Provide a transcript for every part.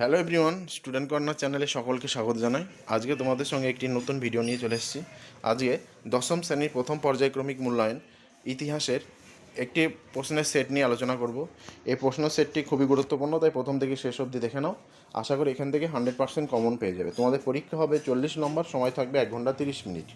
Hello everyone, student corner চ্যানেলে সকলকে স্বাগত জানাই। আজকে তোমাদের সঙ্গে একটি নতুন ভিডিও নিয়ে চলে এসেছি। আজকে দশম শ্রেণীর প্রথম পর্যায়ক্রমিক মূল্যায়ন ইতিহাসের একটি প্রশ্নের সেট নিয়ে আলোচনা করব। এই প্রশ্ন সেটটি খুবই গুরুত্বপূর্ণ, তাই প্রথম থেকে শেষ অবধি দেখে নাও। আশা করি এখান থেকে 100% কমন পেয়ে যাবে। তোমাদের পরীক্ষা হবে 40 নম্বর, সময় থাকবে 1 ঘন্টা 30 মিনিট।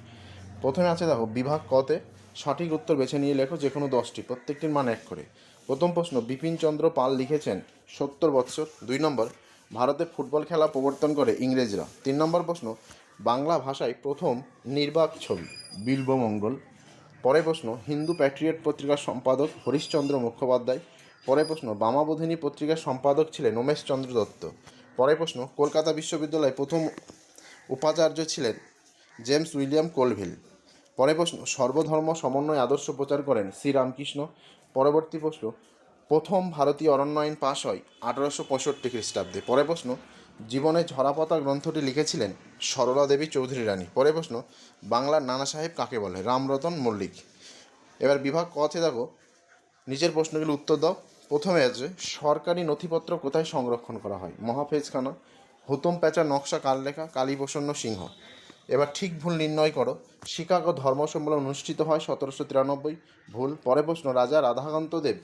প্রথমে আছে দেখো, বিভাগ কতে সঠিক উত্তর বেছে নিয়ে লেখো যে কোনো 10টি, প্রত্যেকটির মান 1 করে। প্রথম প্রশ্ন, বিপিনচন্দ্র পাল লিখেছেন 70 বৎসর। 2 নম্বর, ভারতে ফুটবল খেলা প্রবর্তন করে ইংরেজরা। 3 নম্বর প্রশ্ন, বাংলা ভাষায় প্রথম নির্বাক ছবি বিল্বমঙ্গল। পরের প্রশ্ন, হিন্দু প্যাট্রিয়ট পত্রিকার সম্পাদক হরিশচন্দ্র মুখোপাধ্যায়। পরের প্রশ্ন, বামাবোধিনী পত্রিকার সম্পাদক ছিলেন উমেশচন্দ্র দত্ত। পরের প্রশ্ন, কলকাতা বিশ্ববিদ্যালয়ে প্রথম উপাচার্য ছিলেন জেমস উইলিয়াম কোলভিল। পরের প্রশ্ন, সর্বধর্ম সমন্বয় আদর্শ প্রচার করেন শ্রীরামকৃষ্ণ। পরবর্তী প্রশ্ন, প্রথম ভারতীয় অরণ্য আইন পাশ হয় 1865 খ্রিস্টাব্দে। পরের প্রশ্ন, জীবনে ঝরাপাতা গ্রন্থটি লিখেছিলেন সরলা দেবী চৌধুরী রানী। পরের প্রশ্ন, বাংলার নানা সাহেব কাকে বলে? রামরতন মল্লিক। এবার বিভাগ কতে দেখো, নিচের প্রশ্নগুলো উত্তর দাও। প্রথমে আছে, সরকারি নথিপত্র কোথায় সংরক্ষণ করা হয়? মহাফেজখানা। হুতম প্যাঁচা নকশা কার লেখা? কালীপ্রসন্ন সিংহ। এবার ঠিক ভুল নির্ণয় করো। শিকাগো ধর্ম সম্মেলন অনুষ্ঠিত হয় 1793। ভুল। পরের প্রশ্ন, রাজা রাধাকান্ত দেব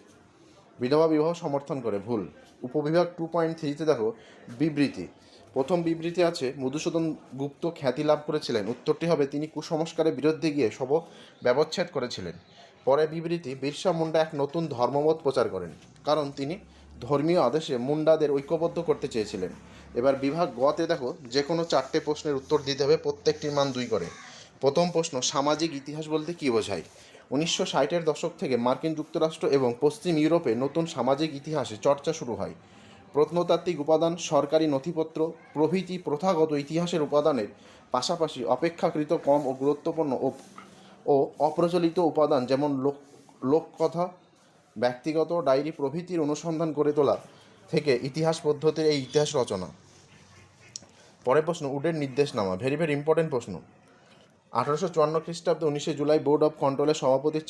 বিধবা বিবাহ সমর্থন করে। ভুল। উপবিভাগ 2.3-তে দেখো, বিবৃতি। প্রথম বিবৃতি আছে, মধুসূদন গুপ্ত খ্যাতি লাভ করেছিলেন। উত্তরটি হবে, তিনি কুসংস্কারের বিরুদ্ধে গিয়ে সব ব্যবচ্ছেদ করেছিলেন। পরে বিবৃতি, বিরসা মুন্ডা এক নতুন ধর্মমত প্রচার করেন, কারণ তিনি ধর্মীয় আদেশে মুন্ডাদের ঐক্যবদ্ধ করতে চেয়েছিলেন। এবার বিভাগ গতে দেখো, যে কোনো 4টে প্রশ্নের উত্তর দিতে হবে, প্রত্যেকটির মান 2 করে। প্রথম প্রশ্ন, সামাজিক ইতিহাস বলতে কী বোঝায়? 1960-এর দশক থেকে মার্কিন যুক্তরাষ্ট্র এবং পশ্চিম ইউরোপে নতুন সামাজিক ইতিহাসে চর্চা শুরু হয়। প্রত্নতাত্ত্বিক উপাদান, সরকারি নথিপত্র প্রভৃতি প্রথাগত ইতিহাসের উপাদানের পাশাপাশি অপেক্ষাকৃত কম ও গুরুত্বপূর্ণ ও অপ্রচলিত উপাদান, যেমন লোককথা, ব্যক্তিগত ডায়েরি প্রভৃতির অনুসন্ধান করে তোলা থেকে ইতিহাস পদ্ধতির এই ইতিহাস রচনা। পরের প্রশ্ন, উডের নির্দেশনামা। ভেরি ভেরি ইম্পর্টেন্ট প্রশ্ন। 1854 খ্রিস্টাব্দে 19 জুলাই বোর্ড অব কন্ট্রোলের সভাপতি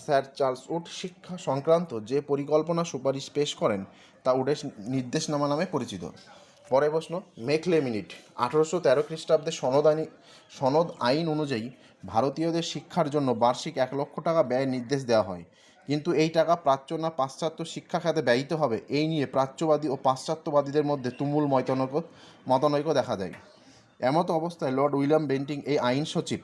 স্যার চার্লস উড শিক্ষা সংক্রান্ত যে পরিকল্পনা সুপারিশ পেশ করেন তা উডের নির্দেশনামা নামে পরিচিত। পরের প্রশ্ন, মেকলে মিনিট। 1813 খ্রিস্টাব্দে সনদ আইন অনুযায়ী ভারতীয়দের শিক্ষার জন্য বার্ষিক 1 লক্ষ টাকা ব্যয়ের নির্দেশ দেওয়া হয়, কিন্তু এই টাকা প্রাচ্য না পাশ্চাত্য শিক্ষা খাতে ব্যয়িত হবে, এই নিয়ে প্রাচ্যবাদী ও পাশ্চাত্যবাদীদের মধ্যে তুমুল মতানৈক্য দেখা দেয়। এমত অবস্থায় লর্ড উইলিয়াম বেন্টিং, এই আইন সচিব,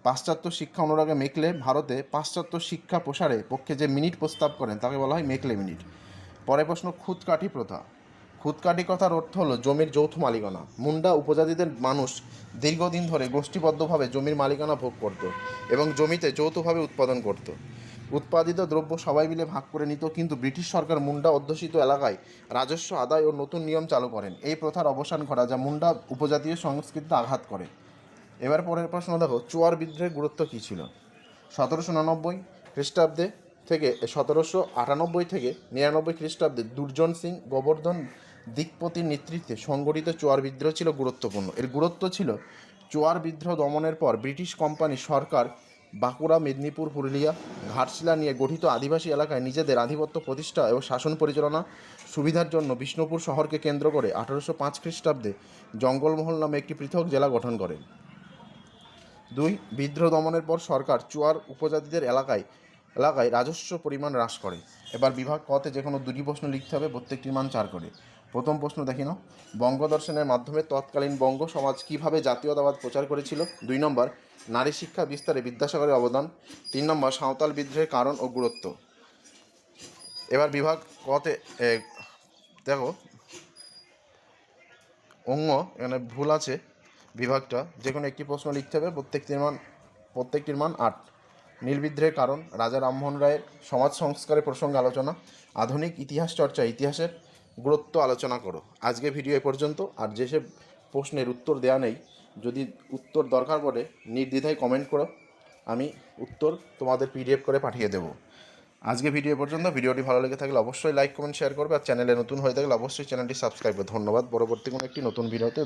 পাশ্চাত্য শিক্ষা অনুরাগে মেকলে ভারতে পাশ্চাত্য শিক্ষা প্রসারের পক্ষে যে মিনিট প্রস্তাব করেন তাকে বলা হয় মেকলে মিনিট। পরের প্রশ্ন, খুদকাঠি প্রথা। খুদকাঠি কথার অর্থ হলো জমির যৌথ মালিকানা। মুন্ডা উপজাতিদের মানুষ দীর্ঘদিন ধরে গোষ্ঠীবদ্ধভাবে জমির মালিকানা ভোগ করত এবং জমিতে যৌথভাবে উৎপাদন করত। উৎপাদিত দ্রব্য সবাই মিলে ভাগ করে নিত, কিন্তু ব্রিটিশ সরকার মুন্ডা অধ্যুষিত এলাকায় রাজস্ব আদায় ও নতুন নিয়ম চালু করেন। এই প্রথার অবসান ঘটা, যা মুন্ডা উপজাতীয় সংস্কৃতিতে আঘাত করে। এবার পরের প্রশ্ন দেখো, চুয়ার বিদ্রোহের গুরুত্ব কী ছিল? 1799 খ্রিস্টাব্দে থেকে 1798 থেকে 99 খ্রিস্টাব্দে দুর্জন সিং গোবর্ধন দিকপতির নেতৃত্বে সংগঠিত চুয়ার বিদ্রোহ ছিল গুরুত্বপূর্ণ। এর গুরুত্ব ছিল, চুয়ার বিদ্রোহ দমনের পর ব্রিটিশ কোম্পানি সরকার বাঁকুড়া, মেদিনীপুর, পুরুলিয়া, ঘাটশিলা নিয়ে গঠিত আদিবাসী এলাকায় নিজেদের আধিপত্য প্রতিষ্ঠা এবং শাসন পরিচালনা সুবিধার জন্য বিষ্ণুপুর শহরকে কেন্দ্র করে 1805 খ্রিস্টাব্দে জঙ্গলমহল নামে একটি পৃথক জেলা গঠন করে। 2. বিদ্রোহ দমনের পর সরকার চুয়ার উপজাতিদের এলাকায় রাজস্ব পরিমাণ হ্রাস করে। এবার বিভাগ কতে যে কোনো 2টি প্রশ্ন লিখতে হবে, প্রত্যেকটির মান 4 করে। প্রথম প্রশ্ন দেখে নাও, বঙ্গদর্শনের মাধ্যমে তৎকালীন বঙ্গ সমাজ কীভাবে জাতীয়তাবাদ প্রচার করেছিল? 2 নম্বর, নারী শিক্ষা বিস্তারে বিদ্যাসাগরের অবদান। 3 নম্বর, সাঁওতাল বিদ্রোহের কারণ ও গুরুত্ব। এবার বিভাগ কতে দেখো, এখানে ভুল আছে, বিভাগটা যে কোনো একটি প্রশ্ন লিখতে হবে, প্রত্যেকটির মান 8। নীল বিদ্রোহের কারণ, রাজা রামমোহন রায়ের সমাজ সংস্কারের প্রসঙ্গে আলোচনা, আধুনিক ইতিহাস চর্চা, ইতিহাসের গুরুত্ব আলোচনা করো। আজকে ভিডিও এ পর্যন্ত। আর যেসব প্রশ্নের উত্তর দেওয়া নেই, যদি উত্তর দরকার পড়ে নির্দ্বিধায় কমেন্ট করো, আমি উত্তর তোমাদের PDF করে পাঠিয়ে দেবো। আজকে ভিডিও এ পর্যন্ত। ভিডিওটি ভালো লেগে থাকলে অবশ্যই লাইক, কমেন্ট, শেয়ার করবে, আর চ্যানেলে নতুন হয়ে থাকলে অবশ্যই চ্যানেলটি সাবস্ক্রাইব করবে। ধন্যবাদ। পরবর্তী কোনো একটি নতুন ভিডিওতে